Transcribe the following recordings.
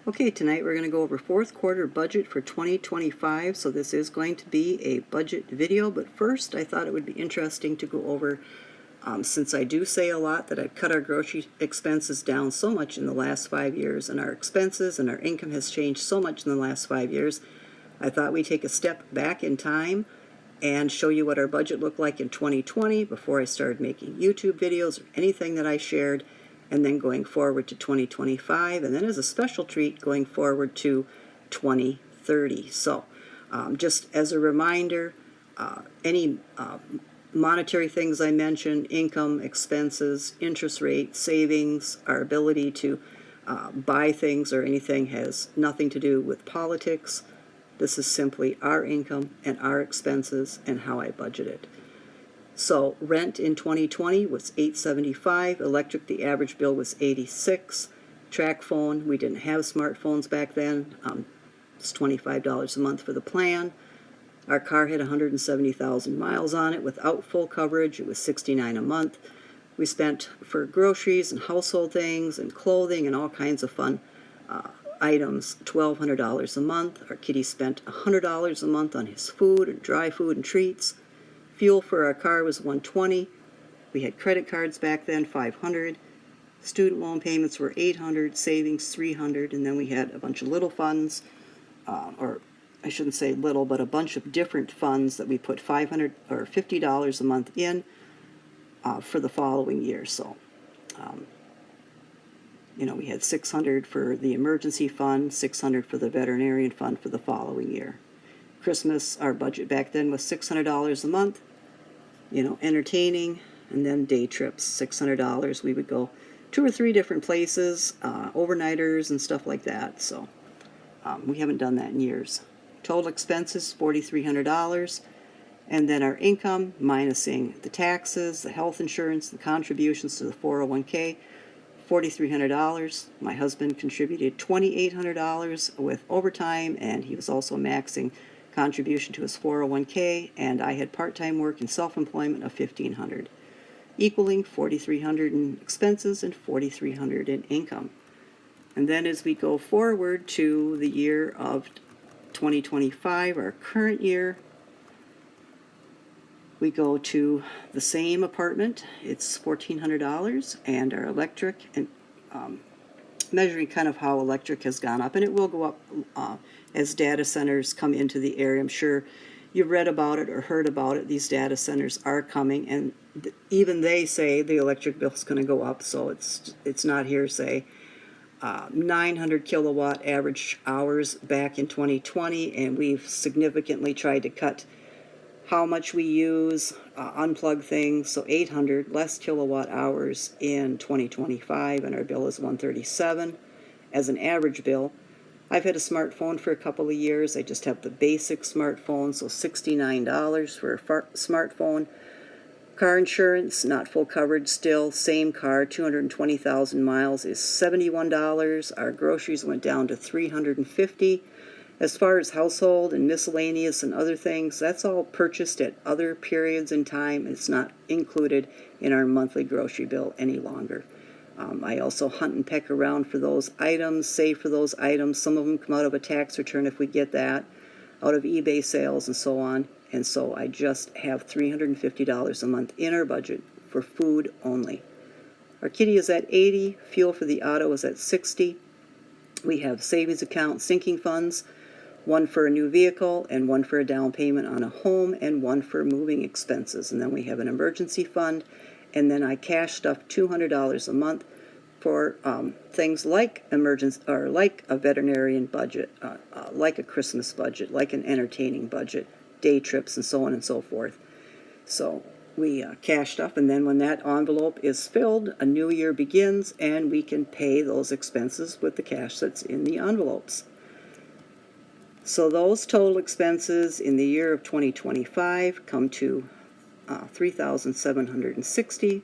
Okay, tonight we're going to go over fourth quarter budget for 2025. So this is going to be a budget video, but first I thought it would be interesting to go over, since I do say a lot that I've cut our grocery expenses down so much in the last 5 years, and our expenses and our income has changed so much in the last 5 years, I thought we'd take a step back in time and show you what our budget looked like in 2020 before I started making YouTube videos or anything that I shared, and then going forward to 2025, and then as a special treat going forward to 2030. So just as a reminder, any monetary things I mentioned, income, expenses, interest rate, savings, our ability to buy things or anything, has nothing to do with politics. This is simply our income and our expenses and how I budget it. So rent in 2020 was $875. Electric, the average bill was $86. Track phone, we didn't have smartphones back then. It's $25 a month for the plan. Our car had 170,000 miles on it. Without full coverage, it was $69 a month. We spent for groceries and household things and clothing and all kinds of fun items $1,200 a month. Our kitty spent $100 a month on his food and dry food and treats. Fuel for our car was $120. We had credit cards back then, $500. Student loan payments were $800, savings $300, and then we had a bunch of little funds, or I shouldn't say little, but a bunch of different funds that we put $500 or $50 a month in for the following year. So we had $600 for the emergency fund, $600 for the veterinarian fund for the following year. Christmas, our budget back then was $600 a month, entertaining, and then day trips, $600. We would go 2 or 3 different places, overnighters and stuff like that. So we haven't done that in years. Total expenses, $4,300. And then our income, minusing the taxes, the health insurance, the contributions to the 401k, $4,300. My husband contributed $2,800 with overtime, and he was also maxing contribution to his 401k, and I had part-time work and self-employment of $1,500, equaling $4,300 in expenses and $4,300 in income. And then as we go forward to the year of 2025, our current year, we go to the same apartment. It's $1,400, and our electric, and measuring kind of how electric has gone up, and it will go up as data centers come into the area. I'm sure you've read about it or heard about it. These data centers are coming, and even they say the electric bill is going to go up, so it's not hearsay. 900 kilowatt average hours back in 2020, and we've significantly tried to cut how much we use, unplug things, so 800 less kilowatt hours in 2025, and our bill is $137 as an average bill. I've had a smartphone for a couple of years. I just have the basic smartphone, so $69 for a smartphone. Car insurance, not full coverage still, same car, 220,000 miles, is $71. Our groceries went down to $350. As far as household and miscellaneous and other things, that's all purchased at other periods in time. It's not included in our monthly grocery bill any longer. I also hunt and peck around for those items, save for those items. Some of them come out of a tax return if we get that, out of eBay sales and so on. And so I just have $350 a month in our budget for food only. Our kitty is at $80. Fuel for the auto is at $60. We have savings account, sinking funds, one for a new vehicle and one for a down payment on a home and one for moving expenses. And then we have an emergency fund, and then I cash stuff $200 a month for things like emergency, or like a veterinarian budget, like a Christmas budget, like an entertaining budget, day trips, and so on and so forth. So we cash stuff, and then when that envelope is filled, a new year begins, and we can pay those expenses with the cash that's in the envelopes. So those total expenses in the year of 2025 come to $3,760.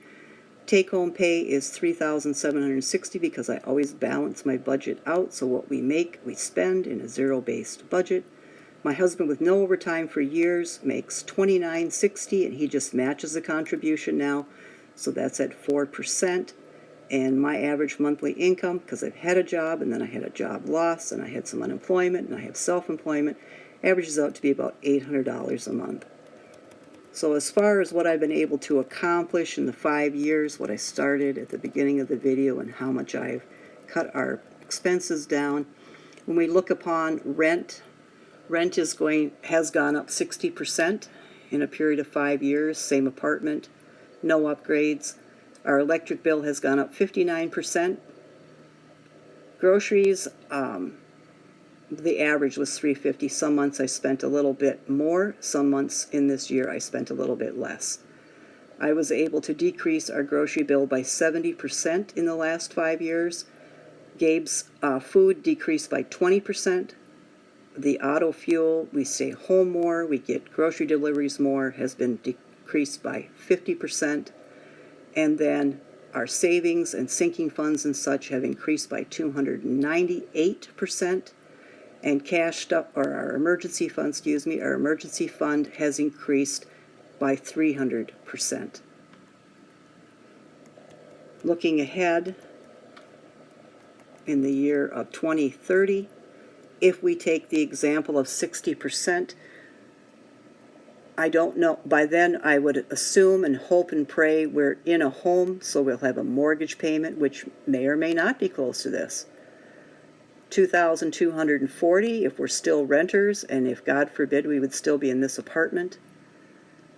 Take-home pay is $3,760 because I always balance my budget out, so what we make, we spend in a zero-based budget. My husband, with no overtime for years, makes $29.60, and he just matches the contribution now, so that's at 4%. And my average monthly income, because I've had a job and then I had a job loss and I had some unemployment and I have self-employment, averages out to be about $800 a month. So as far as what I've been able to accomplish in the 5 years, what I started at the beginning of the video and how much I've cut our expenses down, when we look upon rent has gone up 60% in a period of 5 years, same apartment, no upgrades. Our electric bill has gone up 59%. Groceries, the average was $3.50. Some months I spent a little bit more. Some months in this year I spent a little bit less. I was able to decrease our grocery bill by 70% in the last 5 years. Gabe's food decreased by 20%. The auto fuel, we stay home more, we get grocery deliveries more, has been decreased by 50%. And then our savings and sinking funds and such have increased by 298%. And our emergency fund, our emergency fund has increased by 300%. Looking ahead in the year of 2030, if we take the example of 60%, I don't know, by then I would assume and hope and pray we're in a home, so we'll have a mortgage payment, which may or may not be close to this. $2,240 if we're still renters, and if God forbid we would still be in this apartment.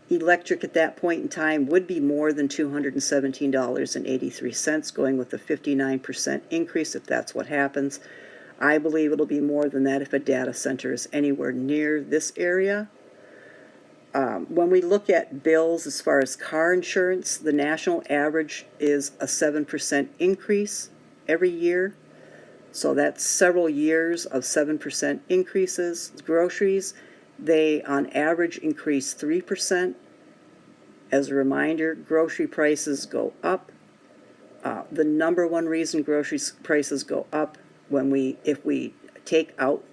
Electric at that point in time would be more than $217.83, going with the 59% increase if that's what happens. I believe it'll be more than that if a data center is anywhere near this area. When we look at bills as far as car insurance, the national average is a 7% increase every year. So that's several years of 7% increases. Groceries, they on average increase 3%. As a reminder, grocery prices go up. The number one reason grocery prices go up if we take out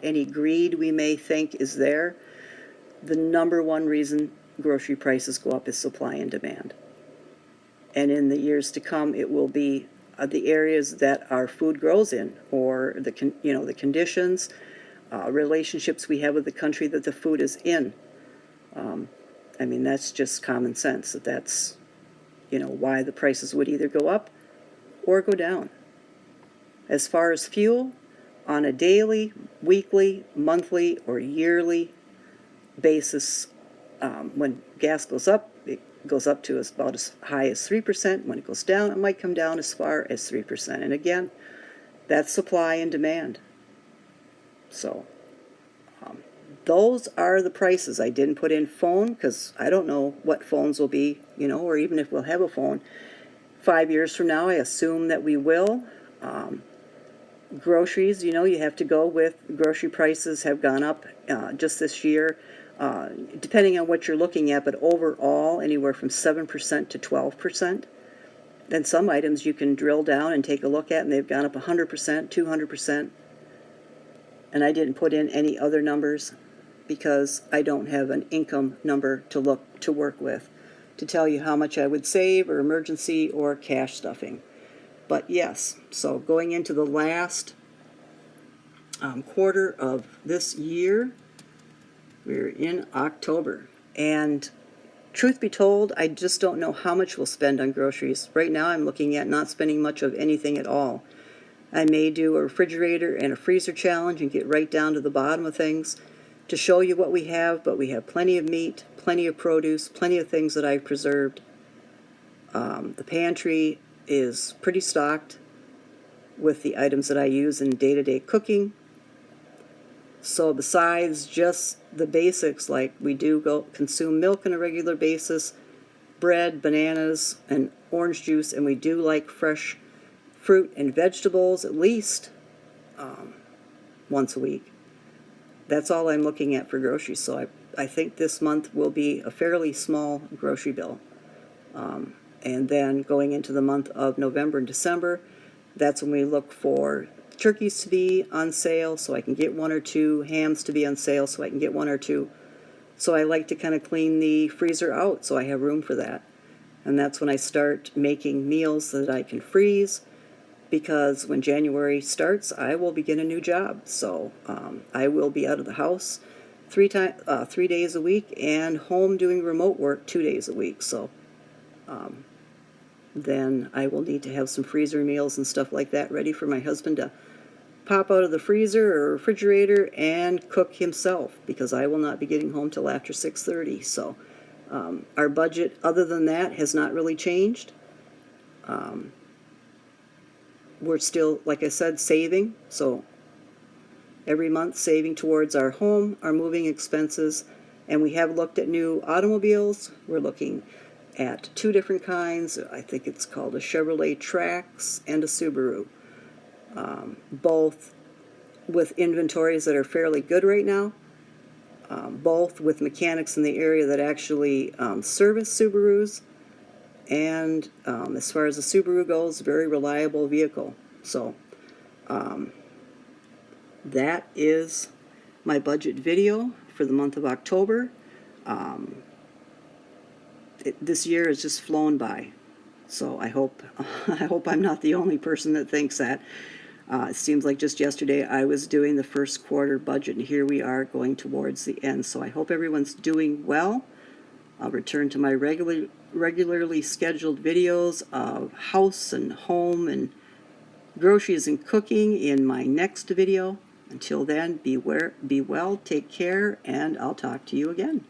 any greed we may think is there, the number one reason grocery prices go up is supply and demand. And in the years to come, it will be the areas that our food grows in, or the conditions, relationships we have with the country that the food is in. I mean, that's just common sense. That's why the prices would either go up or go down. As far as fuel, on a daily, weekly, monthly, or yearly basis, when gas goes up, it goes up to about as high as 3%. When it goes down, it might come down as far as 3%. And again, that's supply and demand. So those are the prices. I didn't put in phone because I don't know what phones will be, or even if we'll have a phone. 5 years from now, I assume that we will. Groceries, you have to go with grocery prices have gone up just this year, depending on what you're looking at, but overall anywhere from 7% to 12%. Then some items you can drill down and take a look at, and they've gone up 100%, 200%. And I didn't put in any other numbers because I don't have an income number to work with to tell you how much I would save or emergency or cash stuffing. But yes, so going into the last quarter of this year, we're in October. And truth be told, I just don't know how much we'll spend on groceries. Right now I'm looking at not spending much of anything at all. I may do a refrigerator and a freezer challenge and get right down to the bottom of things to show you what we have, but we have plenty of meat, plenty of produce, plenty of things that I've preserved. The pantry is pretty stocked with the items that I use in day-to-day cooking. So besides just the basics, like we do consume milk on a regular basis, bread, bananas, and orange juice, and we do like fresh fruit and vegetables at least once a week. That's all I'm looking at for groceries. So I think this month will be a fairly small grocery bill. And then going into the month of November and December, that's when we look for turkeys to be on sale so I can get 1 or 2, hams to be on sale so I can get 1 or 2. So I like to kind of clean the freezer out so I have room for that. And that's when I start making meals that I can freeze, because when January starts, I will begin a new job. So I will be out of the house 3 days a week and home doing remote work 2 days a week. So then I will need to have some freezer meals and stuff like that ready for my husband to pop out of the freezer or refrigerator and cook himself, because I will not be getting home till after 6:30. So our budget, other than that, has not really changed. We're still, like I said, saving. So every month saving towards our home, our moving expenses, and we have looked at new automobiles. We're looking at 2 different kinds. I think it's called a Chevrolet Trax and a Subaru. Both with inventories that are fairly good right now. Both with mechanics in the area that actually service Subarus. And as far as the Subaru goes, very reliable vehicle. So that is my budget video for the month of October. This year has just flown by, so I hope I'm not the only person that thinks that. It seems like just yesterday I was doing the first quarter budget, and here we are going towards the end. So I hope everyone's doing well. I'll return to my regularly scheduled videos of house and home and groceries and cooking in my next video. Until then, be well, take care, and I'll talk to you again.